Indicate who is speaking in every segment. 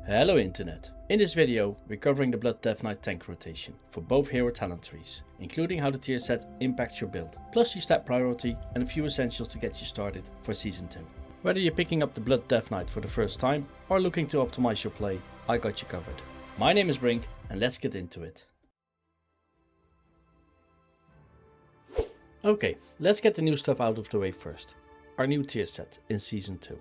Speaker 1: Hello Internet! In this video we're covering the Blood Death Knight tank rotation for both hero talent trees, including how the tier set impacts your build, plus your stat priority and a few essentials to get you started for Season 2. Whether you're picking up the Blood Death Knight for the first time or looking to optimize your play, I got you covered. My name is Brink and let's get into it. Okay, let's get the new stuff out of the way first. Our new tier set in Season 2.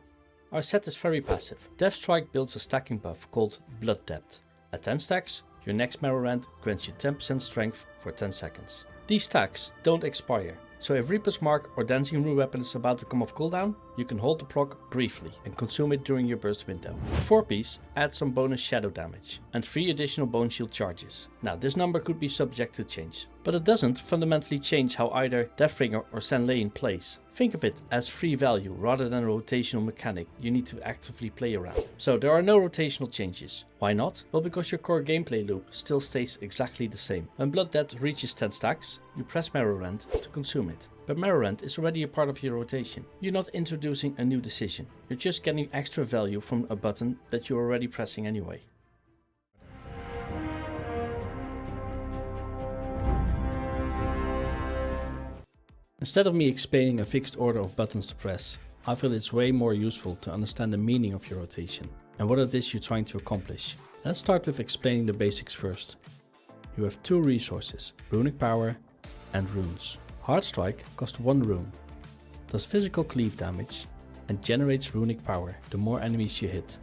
Speaker 1: Our set is very passive. Deathstrike builds a stacking buff called Blood Depth. At 10 stacks, your next Marrow Rend grants you 10% strength for 10 seconds. These stacks don't expire, so if Reaper's Mark or Dancing Rune Weapon is about to come off cooldown, you can hold the proc briefly and consume it during your burst window. The 4-piece adds some bonus shadow damage and 3 additional bone shield charges. Now this number could be subject to change, but it doesn't fundamentally change how either Deathbringer or San Layn plays. Think of it as free value rather than a rotational mechanic you need to actively play around. So there are no rotational changes. Why not? Well, because your core gameplay loop still stays exactly the same. When Blood Depth reaches 10 stacks, you press Marrow Rend to consume it. But Marrow Rend is already a part of your rotation. You're not introducing a new decision. You're just getting extra value from a button that you're already pressing anyway. Instead of me explaining a fixed order of buttons to press, I feel it's way more useful to understand the meaning of your rotation and what it is you're trying to accomplish. Let's start with explaining the basics first. You have two resources, runic power and runes. Hard Strike costs 1 rune, does physical cleave damage and generates runic power the more enemies you hit.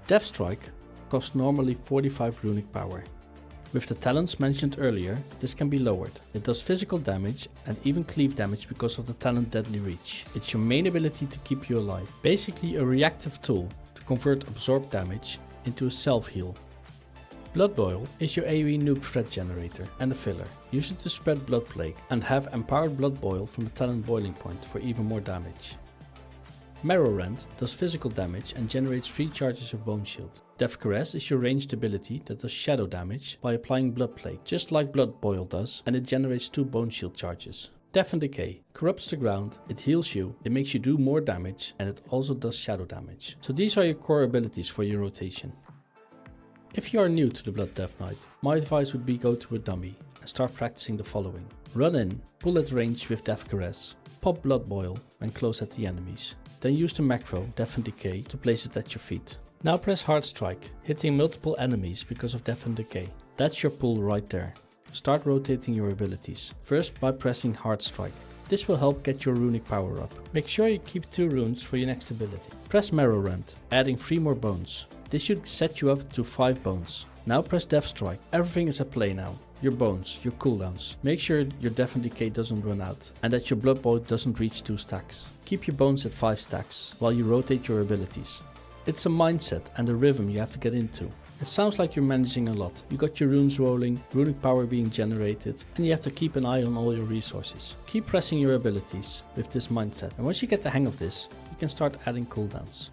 Speaker 1: Deathstrike costs normally 45 runic power. With the talents mentioned earlier, this can be lowered. It does physical damage and even cleave damage because of the talent Deadly Reach. It's your main ability to keep you alive. Basically a reactive tool to convert absorbed damage into a self-heal. Blood Boil is your AoE nuke threat generator and a filler. Use it to spread Blood Plague and have empowered Blood Boil from the talent Boiling Point for even more damage. Marrow Rend does physical damage and generates 3 charges of Bone Shield. Death Caress is your ranged ability that does shadow damage by applying Blood Plague, just like Blood Boil does, and it generates 2 Bone Shield charges. Death and Decay corrupts the ground, it heals you, it makes you do more damage, and it also does shadow damage. So these are your core abilities for your rotation. If you are new to the Blood Death Knight, my advice would be go to a dummy and start practicing the following. Run in, pull at range with Death Caress, pop Blood Boil and close at the enemies. Then use the macro, Death and Decay, to place it at your feet. Now press Hard Strike, hitting multiple enemies because of Death and Decay. That's your pull right there. Start rotating your abilities, first by pressing Hard Strike. This will help get your runic power up. Make sure you keep 2 runes for your next ability. Press Marrow Rend, adding 3 more bones. This should set you up to 5 bones. Now press Death Strike. Everything is at play now. Your bones, your cooldowns. Make sure your Death and Decay doesn't run out and that your Blood Boil doesn't reach 2 stacks. Keep your bones at 5 stacks while you rotate your abilities. It's a mindset and a rhythm you have to get into. It sounds like you're managing a lot. You got your runes rolling, runic power being generated, and you have to keep an eye on all your resources. Keep pressing your abilities with this mindset, and once you get the hang of this, you can start adding cooldowns.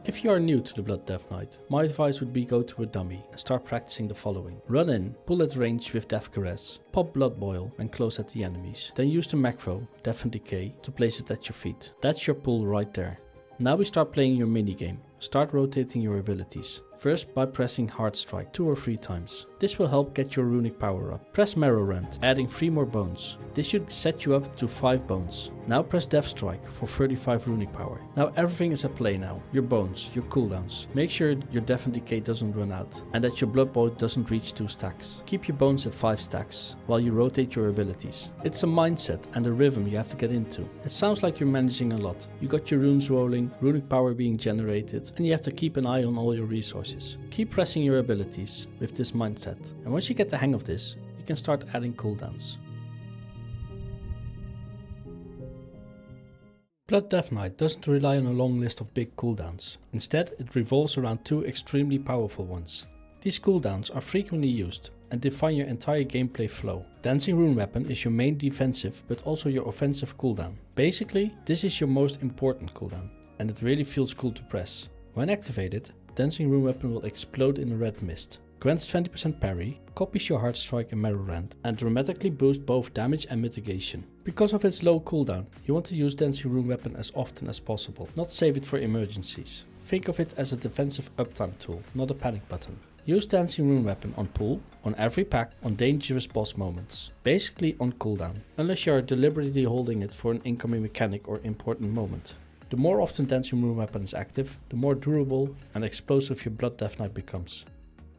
Speaker 1: If you are new to the Blood Death Knight, my advice would be go to a dummy and start practicing the following. Run in, pull at range with Death Caress, pop Blood Boil and close at the enemies. Then use the macro, Death and Decay, to place it at your feet. That's your pull right there. Now we start playing your minigame. Start rotating your abilities, first by pressing Hard Strike 2 or 3 times. This will help get your runic power up. Press Marrow Rend, adding 3 more bones. This should set you up to 5 bones. Now press Death Strike for 35 runic power. Now everything is at play now. Your bones, your cooldowns. Make sure your Death and Decay doesn't run out and that your Blood Boil doesn't reach 2 stacks. Keep your bones at 5 stacks while you rotate your abilities. It's a mindset and a rhythm you have to get into. It sounds like you're managing a lot. You got your runes rolling, runic power being generated, and you have to keep an eye on all your resources. Keep pressing your abilities with this mindset, and once you get the hang of this, you can start adding cooldowns. Blood Death Knight doesn't rely on a long list of big cooldowns. Instead, it revolves around 2 extremely powerful ones. These cooldowns are frequently used and define your entire gameplay flow. Dancing Rune Weapon is your main defensive but also your offensive cooldown. Basically, this is your most important cooldown, and it really feels cool to press. When activated, Dancing Rune Weapon will explode in a red mist. grants 20% parry, copies your Hard Strike and Marrow Rend, and dramatically boosts both damage and mitigation. Because of its low cooldown, you want to use Dancing Rune Weapon as often as possible, not save it for emergencies. Think of it as a defensive uptime tool, not a panic button. Use Dancing Rune Weapon on pull, on every pack, on dangerous boss moments. Basically on cooldown, unless you are deliberately holding it for an incoming mechanic or important moment. The more often Dancing Rune Weapon is active, the more durable and explosive your Blood Death Knight becomes.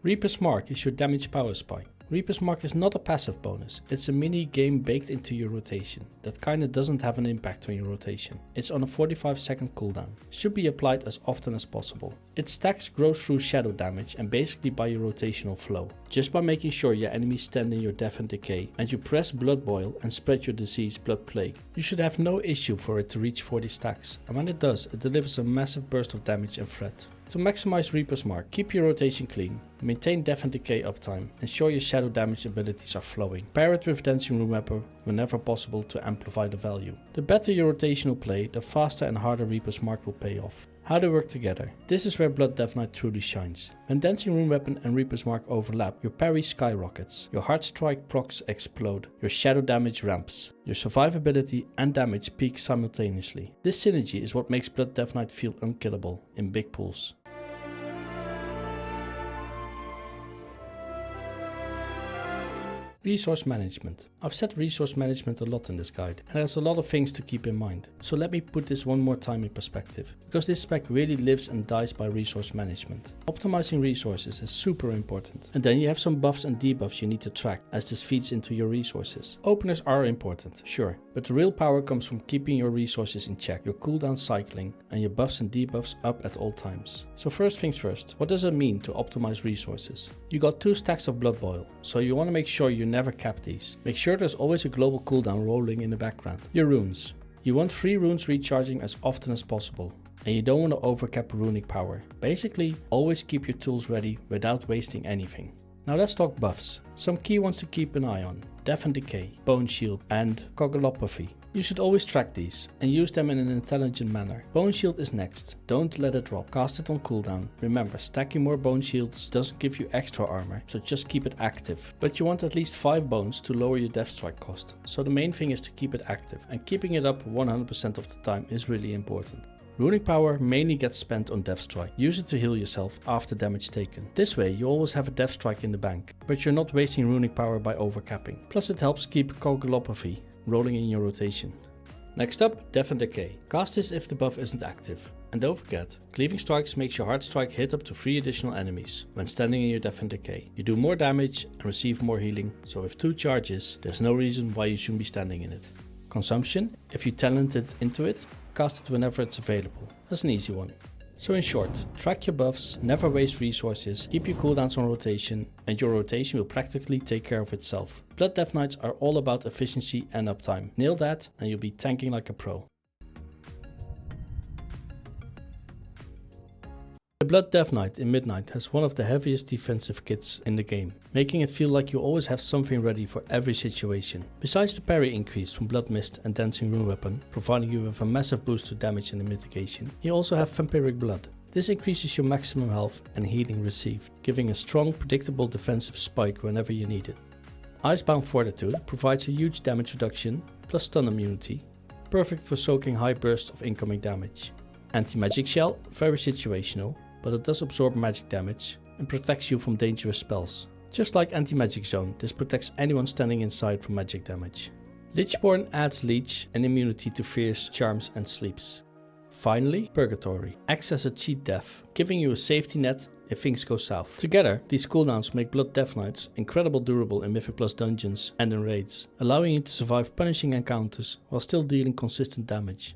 Speaker 1: Reaper's Mark is your damage power spike. Reaper's Mark is not a passive bonus, it's a mini game baked into your rotation that kinda doesn't have an impact on your rotation. It's on a 45-second cooldown, should be applied as often as possible. Its stacks grow through shadow damage and basically by your rotational flow, just by making sure your enemies stand in your Death and Decay and you press Blood Boil and spread your disease Blood Plague. You should have no issue for it to reach 40 stacks, and when it does, it delivers a massive burst of damage and threat. To maximize Reaper's Mark, keep your rotation clean, maintain Death and Decay uptime, ensure your shadow damage abilities are flowing. Pair it with Dancing Rune Weapon whenever possible to amplify the value. The better your rotational play, the faster and harder Reaper's Mark will pay off. How they work together. This is where Blood Death Knight truly shines. When Dancing Rune Weapon and Reaper's Mark overlap, your parry skyrockets, your hard strike procs explode, your shadow damage ramps, your survivability and damage peak simultaneously. This synergy is what makes Blood Death Knight feel unkillable in big pools. Resource management. I've said resource management a lot in this guide, and there's a lot of things to keep in mind. So let me put this one more time in perspective, because this spec really lives and dies by resource management. Optimizing resources is super important. And then you have some buffs and debuffs you need to track, as this feeds into your resources. Openers are important, sure, but the real power comes from keeping your resources in check, your cooldown cycling, and your buffs and debuffs up at all times. So first things first, what does it mean to optimize resources? You got 2 stacks of Blood Boil, so you want to make sure you never cap these. Make sure there's always a global cooldown rolling in the background. Your runes. You want 3 runes recharging as often as possible, and you don't want to overcap runic power. Basically, always keep your tools ready without wasting anything. Now let's talk buffs. Some key ones to keep an eye on: Death and Decay, Bone Shield and Coagulopathy. You should always track these and use them in an intelligent manner. Bone Shield is next, don't let it drop. Cast it on cooldown. Remember, stacking more Bone Shields doesn't give you extra armor, so just keep it active. But you want at least 5 bones to lower your death strike cost, so the main thing is to keep it active, and keeping it up 100% of the time is really important. Runic power mainly gets spent on Death Strike. Use it to heal yourself after damage taken. This way you always have a Death Strike in the bank, but you're not wasting runic power by overcapping. Plus it helps keep Coagulopathy rolling in your rotation. Next up, Death and Decay. Cast this if the buff isn't active. And don't forget, Cleaving Strikes makes your hard strike hit up to 3 additional enemies when standing in your Death and Decay. You do more damage and receive more healing, so with 2 charges, there's no reason why you shouldn't be standing in it. Consumption, if you talent it into it, cast it whenever it's available. That's an easy one. So in short, track your buffs, never waste resources, keep your cooldowns on rotation, and your rotation will practically take care of itself. Blood Death Knights are all about efficiency and uptime. Nail that and you'll be tanking like a pro. The Blood Death Knight in Midnight has one of the heaviest defensive kits in the game, making it feel like you always have something ready for every situation. Besides the parry increase from Blood Mist and Dancing Rune Weapon, providing you with a massive boost to damage and mitigation, you also have Vampiric Blood. This increases your maximum health and healing received, giving a strong, predictable defensive spike whenever you need it. Icebound Fortitude provides a huge damage reduction plus stun immunity, perfect for soaking high bursts of incoming damage. Anti-Magic Shell, very situational, but it does absorb magic damage and protects you from dangerous spells. Just like Anti-Magic Zone, this protects anyone standing inside from magic damage. Lichborn adds Leech and immunity to fierce charms and sleeps. Finally, Purgatory acts as a cheat death, giving you a safety net if things go south. Together, these cooldowns make Blood Death Knights incredibly durable in Mythic Plus dungeons and in raids, allowing you to survive punishing encounters while still dealing consistent damage.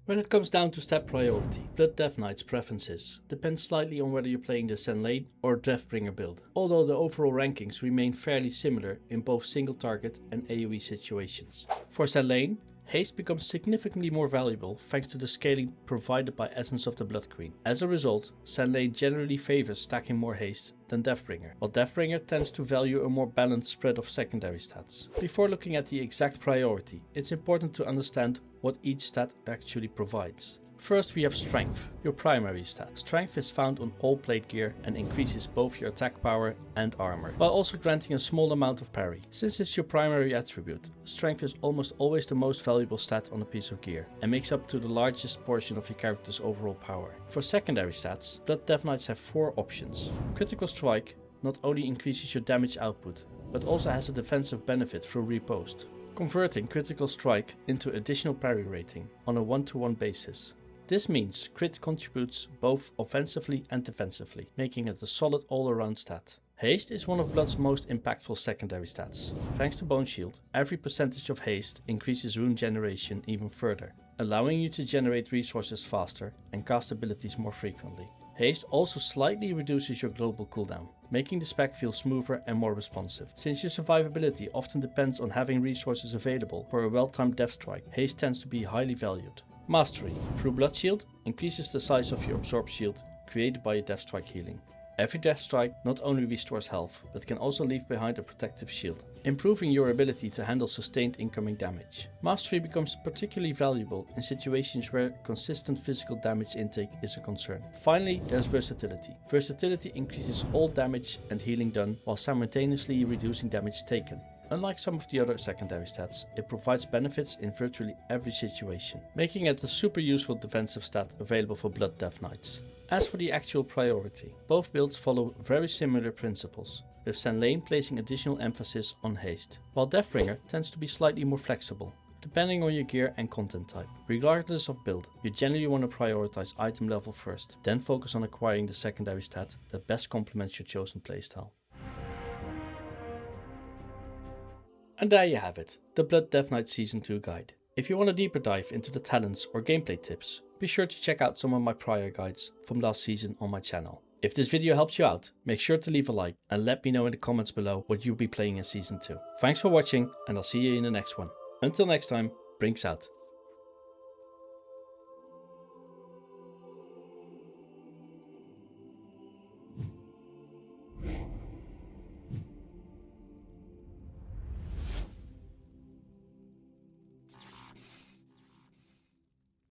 Speaker 1: When it comes down to stat priority, Blood Death Knight's preferences depend slightly on whether you're playing the Sanlayn or Deathbringer build, although the overall rankings remain fairly similar in both single target and AoE situations. For Sanlayn, haste becomes significantly more valuable thanks to the scaling provided by Essence of the Blood Queen. As a result, Sanlayn generally favors stacking more haste than Deathbringer, while Deathbringer tends to value a more balanced spread of secondary stats. Before looking at the exact priority, it's important to understand what each stat actually provides. First we have Strength, your primary stat. Strength is found on all plate gear and increases both your attack power and armor, while also granting a small amount of parry. Since it's your primary attribute, Strength is almost always the most valuable stat on a piece of gear, and makes up to the largest portion of your character's overall power. For secondary stats, Blood Death Knights have 4 options. Critical Strike not only increases your damage output, but also has a defensive benefit through riposte, converting Critical Strike into additional parry rating on a 1-to-1 basis. This means crit contributes both offensively and defensively, making it a solid all-around stat. Haste is one of Blood's most impactful secondary stats. Thanks to Bone Shield, every percentage of haste increases rune generation even further, allowing you to generate resources faster and cast abilities more frequently. Haste also slightly reduces your global cooldown, making the spec feel smoother and more responsive. Since your survivability often depends on having resources available for a well-timed death strike, haste tends to be highly valued. Mastery, through Blood Shield, increases the size of your absorb shield created by your death strike healing. Every death strike not only restores health, but can also leave behind a protective shield, improving your ability to handle sustained incoming damage. Mastery becomes particularly valuable in situations where consistent physical damage intake is a concern. Finally, there's Versatility. Versatility increases all damage and healing done while simultaneously reducing damage taken. Unlike some of the other secondary stats, it provides benefits in virtually every situation, making it a super useful defensive stat available for Blood Death Knights. As for the actual priority, both builds follow very similar principles, with San Layn placing additional emphasis on haste, while Deathbringer tends to be slightly more flexible, depending on your gear and content type. Regardless of build, you generally want to prioritize item level first, then focus on acquiring the secondary stat that best complements your chosen playstyle. And there you have it, the Blood Death Knight Season 2 guide. If you want a deeper dive into the talents or gameplay tips, be sure to check out some of my prior guides from last season on my channel. If this video helped you out, make sure to leave a like and let me know in the comments below what you'll be playing in Season 2. Thanks for watching and I'll see you in the next one. Until next time, Brink's out.